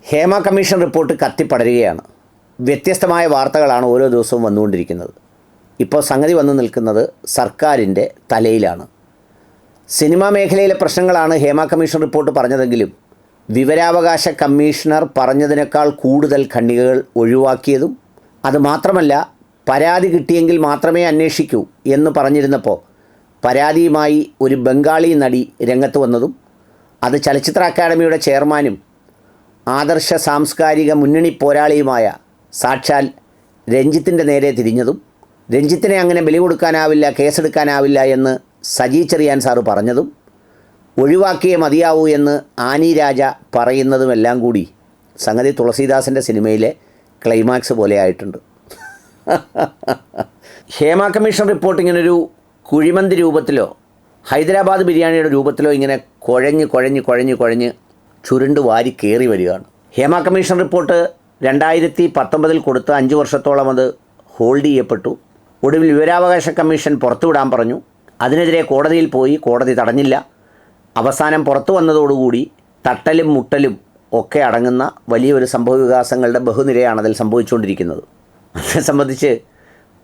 Hema commission report കത്തിപ്പടരുകയാണ്. വ്യത്യസ്തമായ വാർത്തകളാണ് ഓരോ ദിവസവും വന്നുകൊണ്ടിരിക്കുന്നത്. ഇപ്പോൾ സംഗതി വന്നു നിൽക്കുന്നത് സർക്കാരിൻ്റെ തലയിലാണ്. സിനിമാ മേഖലയിലെ പ്രശ്നങ്ങളാണ് ഹേമ കമ്മീഷൻ റിപ്പോർട്ട് പറഞ്ഞതെങ്കിലും വിവരാവകാശ കമ്മീഷണർ പറഞ്ഞതിനേക്കാൾ കൂടുതൽ ഖണ്ഡികകൾ ഒഴിവാക്കിയതും, അതുമാത്രമല്ല പരാതി കിട്ടിയെങ്കിൽ മാത്രമേ അന്വേഷിക്കൂ എന്ന് പറഞ്ഞിരുന്നപ്പോൾ പരാതിയുമായി ഒരു ബംഗാളി നടി രംഗത്ത് വന്നതും, അത് ചലച്ചിത്ര അക്കാദമിയുടെ ചെയർമാനും ആദർശ സാംസ്കാരിക മുന്നണി പോരാളിയുമായ സാക്ഷാൽ രഞ്ജിത്തിൻ്റെ നേരെ തിരിഞ്ഞതും, രഞ്ജിത്തിനെ അങ്ങനെ ബലി കൊടുക്കാനാവില്ല, കേസെടുക്കാനാവില്ല എന്ന് സജി ചെറിയാൻ സാറ് പറഞ്ഞതും, ഒഴിവാക്കിയേ മതിയാവൂ എന്ന് ആനി രാജ പറയുന്നതുമെല്ലാം കൂടി സംഗതി തുളസീദാസിൻ്റെ സിനിമയിലെ ക്ലൈമാക്സ് പോലെ ആയിട്ടുണ്ട്. ഹേമ കമ്മീഷൻ റിപ്പോർട്ട് ഇങ്ങനൊരു കുഴിമന്തി രൂപത്തിലോ ഹൈദരാബാദ് ബിരിയാണിയുടെ രൂപത്തിലോ ഇങ്ങനെ കുഴഞ്ഞ് ചുരുണ്ട് വാരി കയറി വരികയാണ്. ഹേമ കമ്മീഷൻ റിപ്പോർട്ട് 2019 കൊടുത്ത് 5 വർഷത്തോളം അത് ഹോൾഡ് ചെയ്യപ്പെട്ടു. ഒടുവിൽ വിവരാവകാശ കമ്മീഷൻ പുറത്തുവിടാൻ പറഞ്ഞു. അതിനെതിരെ കോടതിയിൽ പോയി, കോടതി തടഞ്ഞില്ല. അവസാനം പുറത്തു വന്നതോടുകൂടി തട്ടലും മുട്ടലും ഒക്കെ അടങ്ങുന്ന വലിയൊരു സംഭവവികാസങ്ങളുടെ ബഹുനിരയാണ് അതിൽ സംഭവിച്ചുകൊണ്ടിരിക്കുന്നത്. അതിനെ സംബന്ധിച്ച്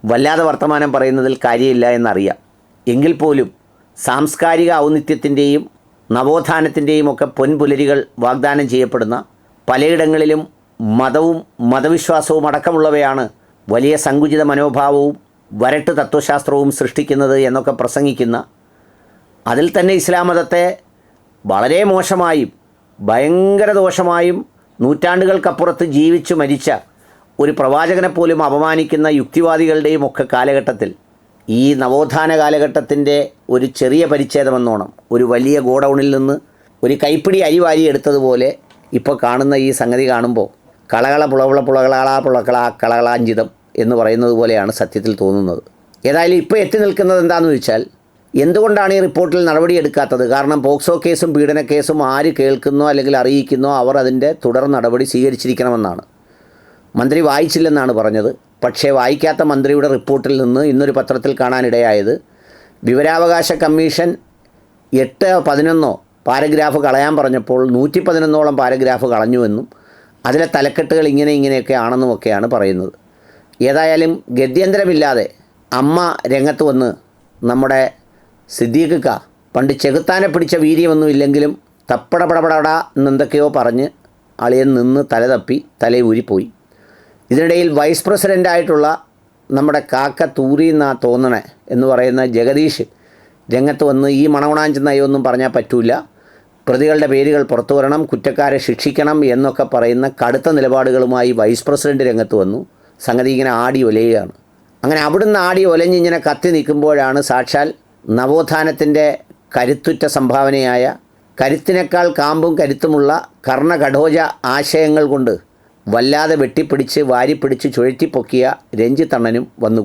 വല്ലാതെ വർത്തമാനം പറയുന്നതിൽ കാര്യമില്ല എന്നറിയാം. എങ്കിൽ പോലും സാംസ്കാരിക ഔന്നിത്യത്തിൻ്റെയും നവോത്ഥാനത്തിൻ്റെയും ഒക്കെ പൊൻപുലരികൾ വാഗ്ദാനം ചെയ്യപ്പെടുന്ന, പലയിടങ്ങളിലും മതവും മതവിശ്വാസവും അടക്കമുള്ളവയാണ് വലിയ സങ്കുചിത മനോഭാവവും വരട്ട് തത്വശാസ്ത്രവും സൃഷ്ടിക്കുന്നത് എന്നൊക്കെ പ്രസംഗിക്കുന്ന, അതിൽ തന്നെ ഇസ്ലാം മതത്തെ വളരെ മോശമായും ഭയങ്കര ദോഷമായും നൂറ്റാണ്ടുകൾക്കപ്പുറത്ത് ജീവിച്ചു മരിച്ച ഒരു പ്രവാചകനെ പോലും അപമാനിക്കുന്ന യുക്തിവാദികളുടെയും ഒക്കെ കാലഘട്ടത്തിൽ ഈ നവോത്ഥാന കാലഘട്ടത്തിൻ്റെ ഒരു ചെറിയ പരിച്ഛേദമെന്നോണം ഒരു വലിയ ഗോഡൗണിൽ നിന്ന് ഒരു കൈപ്പിടി അരി വാരി എടുത്തതുപോലെ ഇപ്പോൾ കാണുന്ന ഈ സംഗതി കാണുമ്പോൾ കളകള കളകളാഞ്ചിതം എന്ന് പറയുന്നത് പോലെയാണ് സത്യത്തിൽ തോന്നുന്നത്. ഏതായാലും ഇപ്പോൾ എത്തി നിൽക്കുന്നത് എന്താണെന്ന് വെച്ചാൽ, എന്തുകൊണ്ടാണ് ഈ റിപ്പോർട്ടിൽ നടപടിയെടുക്കാത്തത്? കാരണം പോക്സോ കേസും പീഡന കേസും ആര് കേൾക്കുന്നോ അല്ലെങ്കിൽ അറിയിക്കുന്നോ അവർ അതിൻ്റെ തുടർ നടപടി സ്വീകരിച്ചിരിക്കണമെന്നാണ്. മന്ത്രി വായിച്ചില്ലെന്നാണ് പറഞ്ഞത്. പക്ഷേ വായിക്കാത്ത മന്ത്രിയുടെ റിപ്പോർട്ടിൽ നിന്ന് ഇന്നൊരു പത്രത്തിൽ കാണാനിടയായത്, വിവരാവകാശ കമ്മീഷൻ 8-11 പാരഗ്രാഫ് കളയാൻ പറഞ്ഞപ്പോൾ 111ഓളം പാരഗ്രാഫ് കളഞ്ഞുവെന്നും അതിലെ തലക്കെട്ടുകൾ ഇങ്ങനെയൊക്കെ ആണെന്നുമൊക്കെയാണ് പറയുന്നത്. ഏതായാലും ഗത്യന്തരമില്ലാതെ അമ്മ രംഗത്ത് വന്ന് നമ്മുടെ സിദ്ദീഖിക്ക പണ്ട് ചെകുത്താനെ പിടിച്ച വീര്യമൊന്നും ഇല്ലെങ്കിലും തപ്പടപടപട എന്നെന്തൊക്കെയോ പറഞ്ഞ് അളിയൻ നിന്ന് തല തപ്പി തലയൂരിപ്പോയി. ഇതിനിടയിൽ വൈസ് പ്രസിഡൻ്റായിട്ടുള്ള നമ്മുടെ കാക്ക തൂറി എന്നാ തോന്നണേ എന്ന് പറയുന്ന ജഗദീഷ് രംഗത്ത് വന്ന് ഈ മണവണാഞ്ച് നയമൊന്നും പറഞ്ഞാൽ പറ്റൂല, പ്രതികളുടെ പേരുകൾ പുറത്തു വരണം, കുറ്റക്കാരെ ശിക്ഷിക്കണം എന്നൊക്കെ പറയുന്ന കടുത്ത നിലപാടുകളുമായി വൈസ് പ്രസിഡൻറ്റ് രംഗത്ത് വന്നു. സംഗതി ഇങ്ങനെ ആടി ഒലയുകയാണ്. അങ്ങനെ അവിടുന്ന് ആടി ഒലഞ്ഞിങ്ങനെ കത്തി നിൽക്കുമ്പോഴാണ് സാക്ഷാൽ നവോത്ഥാനത്തിൻ്റെ കരുത്തുറ്റ സംഭാവനയായ, കരുത്തിനേക്കാൾ കാമ്പും കരുത്തുമുള്ള കർണകഠോജ ആശയങ്ങൾ കൊണ്ട് വല്ലാതെ വെട്ടിപ്പിടിച്ച് വാരിപ്പിടിച്ച് ചുഴറ്റിപ്പൊക്കിയ രഞ്ജിത്തണ്ണനും വന്നു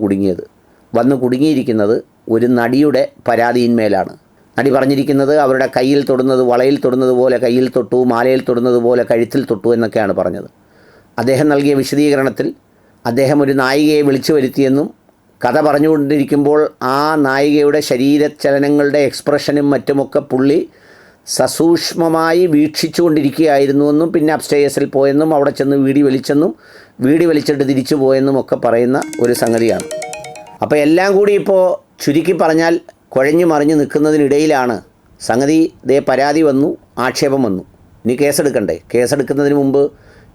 കുടുങ്ങിയിരിക്കുന്നത് ഒരു നടിയുടെ പരാതിയിന്മേലാണ്. നടി പറഞ്ഞിരിക്കുന്നത് അവരുടെ കയ്യിൽ തൊടുന്നത്, വളയിൽ തൊടുന്നത് പോലെ കയ്യിൽ തൊട്ടു, മാലയിൽ തൊടുന്നത് പോലെ കഴുത്തിൽ തൊട്ടു എന്നൊക്കെയാണ് പറഞ്ഞത്. അദ്ദേഹം നൽകിയ വിശദീകരണത്തിൽ അദ്ദേഹം ഒരു നായികയെ വിളിച്ചു വരുത്തിയെന്നും കഥ പറഞ്ഞുകൊണ്ടിരിക്കുമ്പോൾ ആ നായികയുടെ ശരീരചലനങ്ങളുടെ എക്സ്പ്രഷനും മറ്റുമൊക്കെ പുള്ളി സസൂക്ഷ്മമായി വീക്ഷിച്ചുകൊണ്ടിരിക്കുകയായിരുന്നുവെന്നും പിന്നെ അപ്സ്റ്റേഴ്സിൽ പോയെന്നും അവിടെ ചെന്ന് വീടി വലിച്ചിട്ട് തിരിച്ചു പോയെന്നും ഒക്കെ പറയുന്ന ഒരു സംഗതിയാണ്. അപ്പോൾ എല്ലാം കൂടി ഇപ്പോൾ ചുരുക്കി പറഞ്ഞാൽ കുഴഞ്ഞു മറിഞ്ഞ് നിൽക്കുന്നതിനിടയിലാണ് സംഗതി പരാതി വന്നു, ആക്ഷേപം വന്നു. ഇനി കേസെടുക്കണ്ടേ? കേസെടുക്കുന്നതിന് മുമ്പ്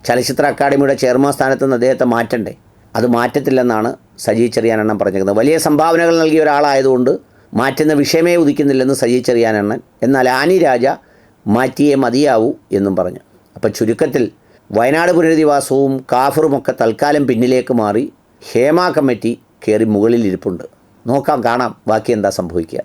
ചലച്ചിത്ര അക്കാദമിയുടെ ചെയർമാൻ സ്ഥാനത്ത് നിന്ന് അദ്ദേഹത്തെ മാറ്റണ്ടേ? അത് മാറ്റത്തില്ലെന്നാണ് സജി ചെറിയാനെണ്ണൻ പറഞ്ഞിരിക്കുന്നത്. വലിയ സംഭാവനകൾ നൽകിയ ഒരാളായതുകൊണ്ട് മാറ്റുന്ന വിഷയമേ ഉദിക്കുന്നില്ലെന്ന് സജി ചെറിയാനെണ്ണൻ. എന്നാൽ ആനി രാജ മാറ്റിയേ മതിയാവൂ എന്നും പറഞ്ഞു. അപ്പോൾ ചുരുക്കത്തിൽ വയനാട് പുനരധിവാസവും കാഫറുമൊക്കെ തൽക്കാലം പിന്നിലേക്ക് മാറി ഹേമ കമ്മിറ്റി കയറി മുകളിലിരിപ്പുണ്ട്. നോക്കാം, കാണാം ബാക്കി എന്താ സംഭവിക്കുക.